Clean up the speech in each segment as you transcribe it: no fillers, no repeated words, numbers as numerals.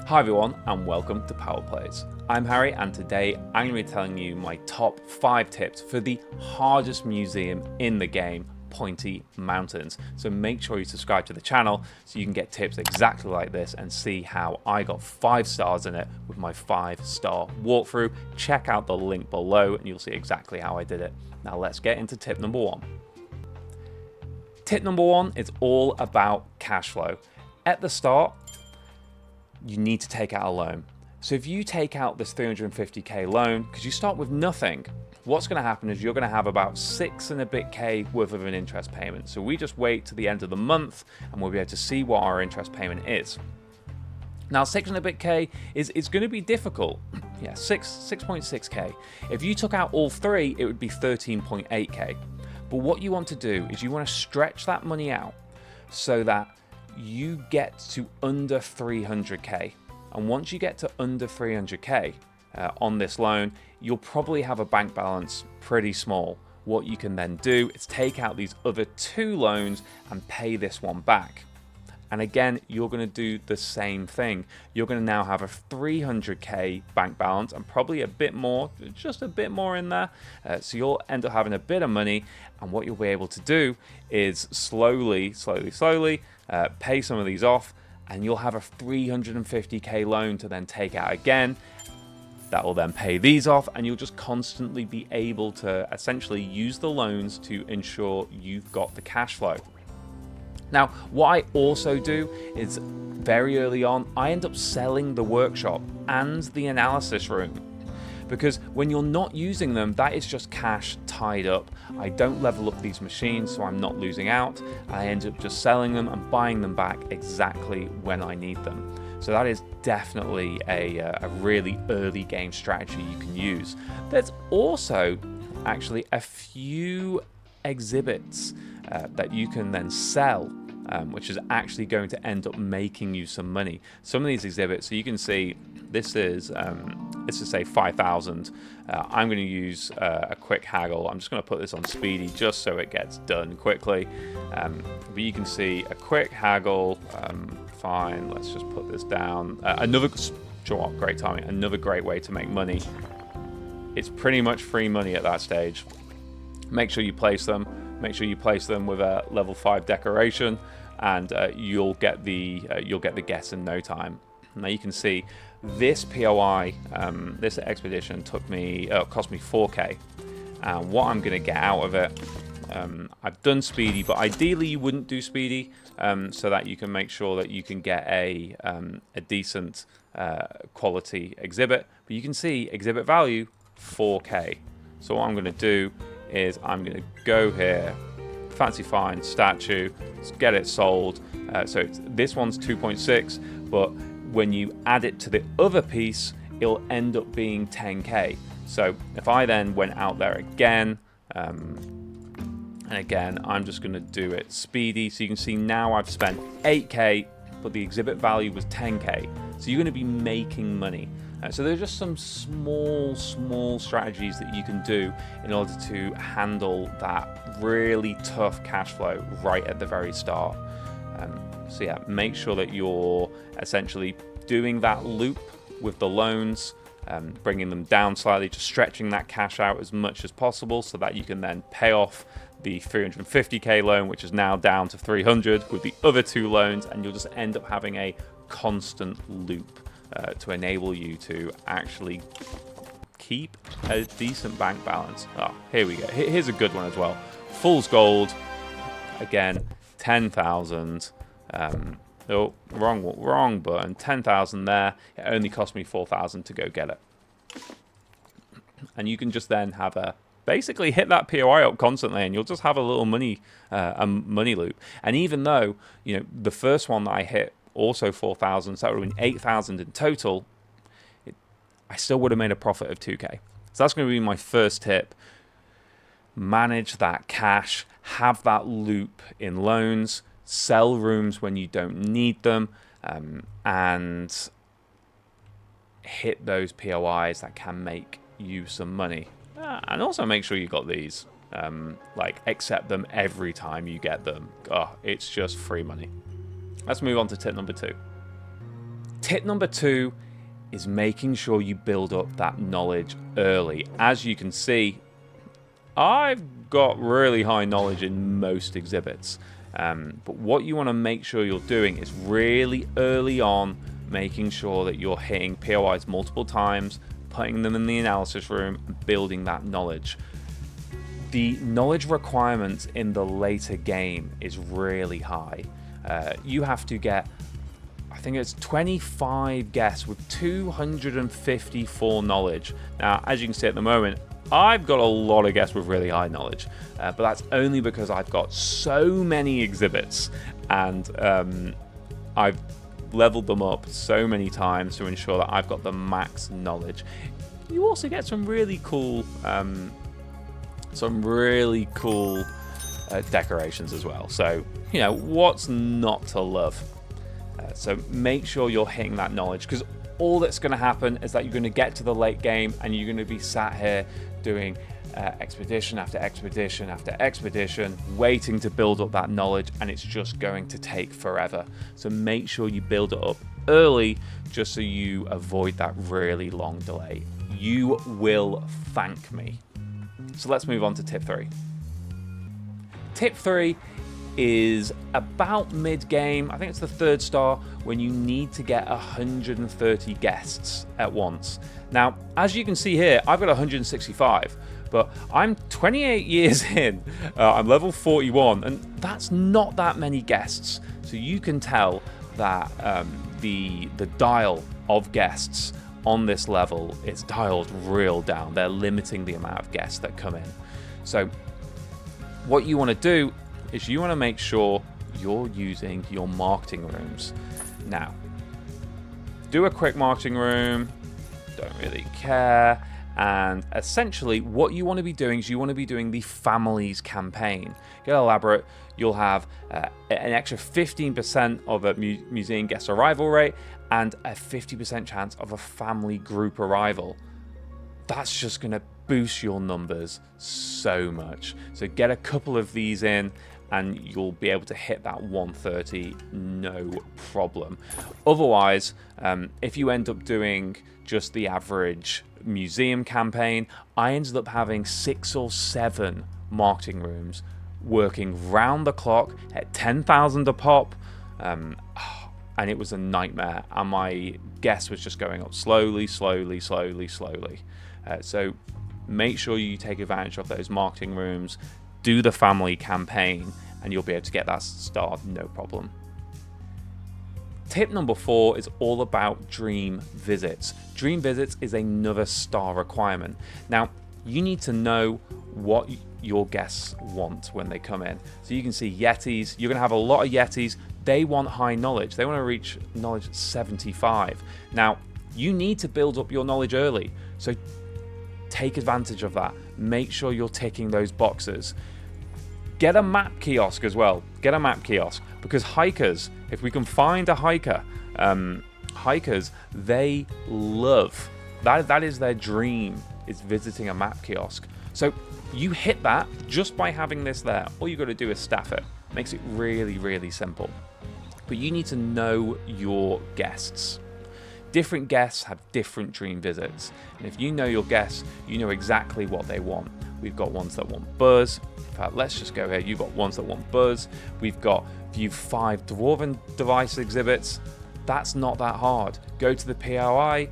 Hi everyone and welcome to Power Plays. I'm Harry and today I'm going to be telling you my top 5 tips for the hardest museum in the game, Pointy Mountains. So make sure you subscribe to the channel so you can get tips exactly like this and see how I got 5 stars in it with my 5-star walkthrough. Check out the link below and you'll see exactly how I did it. Now let's get into tip number 1. Tip number 1 is all about cash flow. At the start, you need to take out a loan. So if you take out this 350k loan, because you start with nothing, what's going to happen is you're going to have about 6 and a bit K worth of an interest payment. So we just wait to the end of the month and we'll be able to see what our interest payment is. Now 6 and a bit K is going to be difficult. Yeah, 6.6k. If you took out all 3, it would be 13.8k. But what you want to do is you want to stretch that money out so that you get to under 300k, and once you get to under 300k on this loan, you'll probably have a bank balance pretty small. What you can then do is take out these other 2 loans and pay this one back. And again, you're going to do the same thing. You're going to now have a 300k bank balance and probably a bit more, just a bit more in there. So you'll end up having a bit of money, and what you'll be able to do is slowly pay some of these off, and you'll have a 350k loan to then take out again. That will then pay these off, and you'll just constantly be able to essentially use the loans to ensure you've got the cash flow. Now, what I also do is very early on, I end up selling the workshop and the analysis room, because when you're not using them, that is just cash tied up. I don't level up these machines, so I'm not losing out. I end up just selling them and buying them back exactly when I need them. So that is definitely a really early game strategy you can use. There's also actually a few exhibits that you can then sell, which is actually going to end up making you some money. Some of these exhibits, so you can see this is, let's just say 5,000. I'm going to use a quick haggle. I'm just going to put this on speedy just so it gets done quickly. But you can see a quick haggle. Fine, let's just put this down. Great timing. Another great way to make money. It's pretty much free money at that stage. Make sure you place them. Make sure you place them with a level 5 decoration, and you'll get the guess in no time. Now you can see this POI, this expedition cost me 4k, and what I'm going to get out of it, I've done speedy, but ideally you wouldn't do speedy, so that you can make sure that you can get a decent quality exhibit. But you can see exhibit value 4k. So what I'm going to do is I'm going to go here, fancy find statue, let's get it sold. So this one's 2.6, but when you add it to the other piece, it'll end up being 10k. So if I then went out there again, and again, I'm just going to do it speedy. So you can see now I've spent 8k, but the exhibit value was 10k. So you're going to be making money. So there's just some small strategies that you can do in order to handle that really tough cash flow right at the very start. So yeah, make sure that you're essentially doing that loop with the loans, bringing them down slightly, just stretching that cash out as much as possible so that you can then pay off the 350k loan, which is now down to 300 with the other 2 loans, and you'll just end up having a constant loop to enable you to actually keep a decent bank balance. Oh, here we go. Here's a good one as well. Fool's Gold, again, 10,000. Oh, wrong button. 10,000 there. It only cost me 4,000 to go get it. And you can just then have basically hit that POI up constantly, and you'll just have a little money loop. And even though, you know, the first one that I hit also 4,000, so that would have been 8,000 in total, I still would have made a profit of 2k. So that's going to be my first tip. Manage that cash, have that loop in loans, sell rooms when you don't need them, and hit those POIs that can make you some money. And also make sure you got these. Like, accept them every time you get them. Oh, it's just free money. Let's move on to tip number 2. Tip number 2 is making sure you build up that knowledge early. As you can see, I've got really high knowledge in most exhibits, but what you want to make sure you're doing is really early on making sure that you're hitting POIs multiple times, putting them in the analysis room, and building that knowledge. The knowledge requirements in the later game is really high. You have to get, I think it's 25 guests with 254 knowledge. Now, as you can see at the moment, I've got a lot of guests with really high knowledge, but that's only because I've got so many exhibits, and I've leveled them up so many times to ensure that I've got the max knowledge. You also get some really cool decorations as well. So, you know, what's not to love? So make sure you're hitting that knowledge, because all that's going to happen is that you're going to get to the late game and you're going to be sat here doing expedition after expedition after expedition, waiting to build up that knowledge, and it's just going to take forever. So make sure you build it up early, just so you avoid that really long delay. You will thank me. So let's move on to tip 3. Tip 3 is about mid-game. I think it's the 3rd star, when you need to get 130 guests at once. Now, as you can see here, I've got 165, but I'm 28 years in. I'm level 41, and that's not that many guests. So you can tell that the dial of guests on this level is dialed real down. They're limiting the amount of guests that come in. So what you want to do is you want to make sure you're using your marketing rooms. Now, do a quick marketing room, don't really care, and essentially what you want to be doing is you want to be doing the families campaign. Get elaborate, you'll have an extra 15% of a museum guest arrival rate and a 50% chance of a family group arrival. That's just going to boost your numbers so much. So get a couple of these in and you'll be able to hit that 130 no problem. Otherwise, if you end up doing just the average museum campaign, I ended up having 6 or 7 marketing rooms working round the clock at 10,000 a pop, and it was a nightmare, and my guess was just going up slowly. So make sure you take advantage of those marketing rooms, do the family campaign, and you'll be able to get that star no problem. Tip number 4 is all about dream visits. Dream visits is another star requirement. Now, you need to know what your guests want when they come in. So you can see Yetis, you're going to have a lot of Yetis. They want high knowledge. They want to reach knowledge 75. Now, you need to build up your knowledge early. So take advantage of that. Make sure you're ticking those boxes. Get a map kiosk as well. Get a map kiosk, because hikers, if we can find a hiker, hikers, they love, that is their dream, is visiting a map kiosk. So you hit that just by having this there. All you got to do is staff it. Makes it really simple. But you need to know your guests. Different guests have different dream visits. And if you know your guests, you know exactly what they want. We've got ones that want buzz. In fact, let's just go here. You've got ones that want buzz. We've got view 5 dwarven device exhibits. That's not that hard. Go to the POI,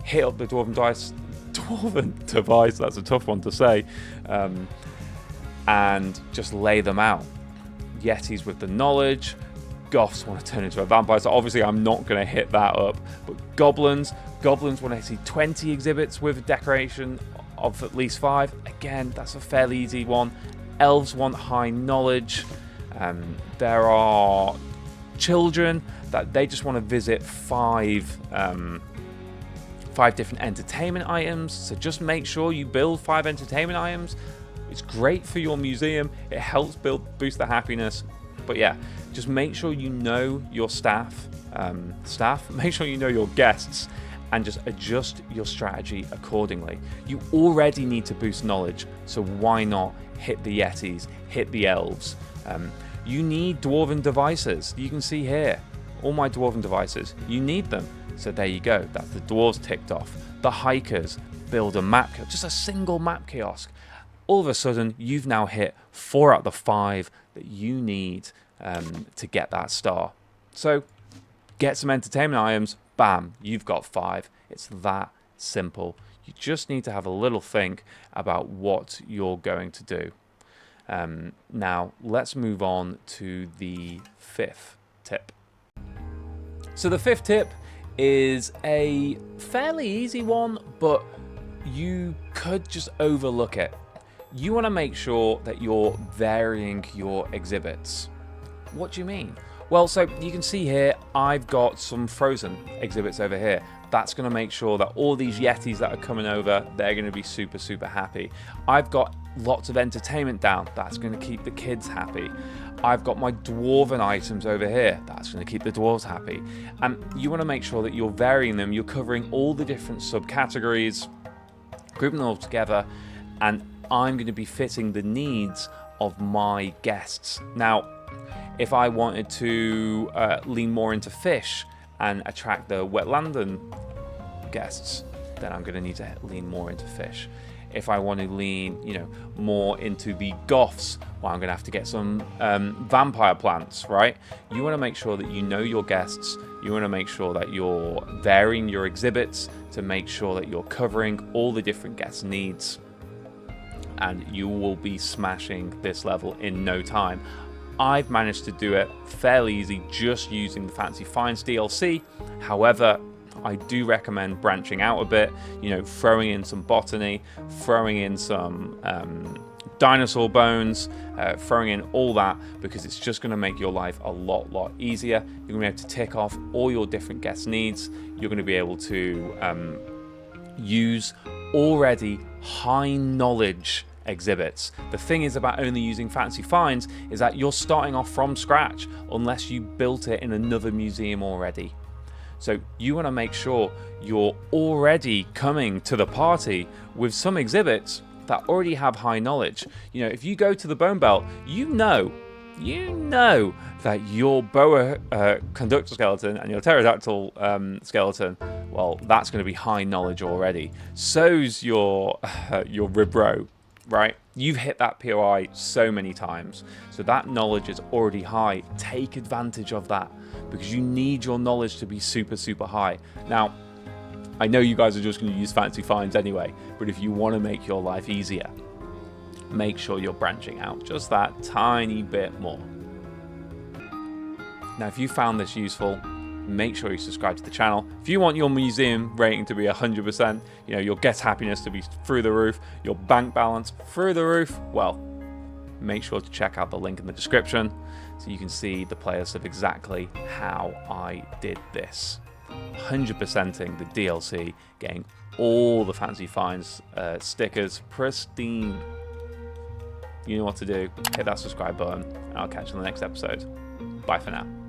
hit up the dwarven device, that's a tough one to say, and just lay them out. Yetis with the knowledge. Goths want to turn into a vampire, so obviously I'm not going to hit that up. But goblins want to see 20 exhibits with a decoration of at least 5. Again, that's a fairly easy one. Elves want high knowledge. There are children that they just want to visit 5 different entertainment items. So just make sure you build 5 entertainment items. It's great for your museum. It helps boost the happiness. But yeah, just make sure you know your staff, make sure you know your guests, and just adjust your strategy accordingly. You already need to boost knowledge, so why not hit the Yetis, hit the elves? You need dwarven devices. You can see here, all my dwarven devices, you need them. So there you go, that's the dwarves ticked off. The hikers build a map, just a single map kiosk. All of a sudden, you've now hit 4 out of the 5 that you need to get that star. So get some entertainment items, bam, you've got 5. It's that simple. You just need to have a little think about what you're going to do. Now, let's move on to the 5th tip. So the 5th tip is a fairly easy one, but you could just overlook it. You want to make sure that you're varying your exhibits. What do you mean? Well, so you can see here, I've got some frozen exhibits over here. That's going to make sure that all these Yetis that are coming over, they're going to be super, super happy. I've got lots of entertainment down. That's going to keep the kids happy. I've got my dwarven items over here. That's going to keep the dwarves happy. And you want to make sure that you're varying them. You're covering all the different subcategories, grouping them all together, and I'm going to be fitting the needs of my guests. Now, if I wanted to lean more into fish and attract the wetland guests, then I'm going to need to lean more into fish. If I want to lean, more into the goths, well, I'm going to have to get some vampire plants, right? You want to make sure that you know your guests. You want to make sure that you're varying your exhibits to make sure that you're covering all the different guests' needs. And you will be smashing this level in no time. I've managed to do it fairly easy just using the Fancy Finds DLC. However, I do recommend branching out a bit, throwing in some botany, throwing in some dinosaur bones, throwing in all that, because it's just going to make your life a lot easier. You're going to be able to tick off all your different guest needs. You're going to be able to use already high knowledge exhibits. The thing is about only using Fancy Finds is that you're starting off from scratch unless you built it in another museum already. So you want to make sure you're already coming to the party with some exhibits that already have high knowledge. If you go to the Bone Belt, you know that your boa conductor skeleton and your pterodactyl skeleton, well, that's going to be high knowledge already. So's your Ribro, right? You've hit that POI so many times, so that knowledge is already high. Take advantage of that, because you need your knowledge to be super high. Now, I know you guys are just going to use Fancy Finds anyway, but if you want to make your life easier, make sure you're branching out just that tiny bit more. Now, if you found this useful, make sure you subscribe to the channel. If you want your museum rating to be 100%, your guest happiness to be through the roof, your bank balance through the roof, well, make sure to check out the link in the description so you can see the playlist of exactly how I did this. 100%ing the DLC, getting all the Fancy Finds stickers pristine. You know what to do. Hit that subscribe button, and I'll catch you in the next episode. Bye for now.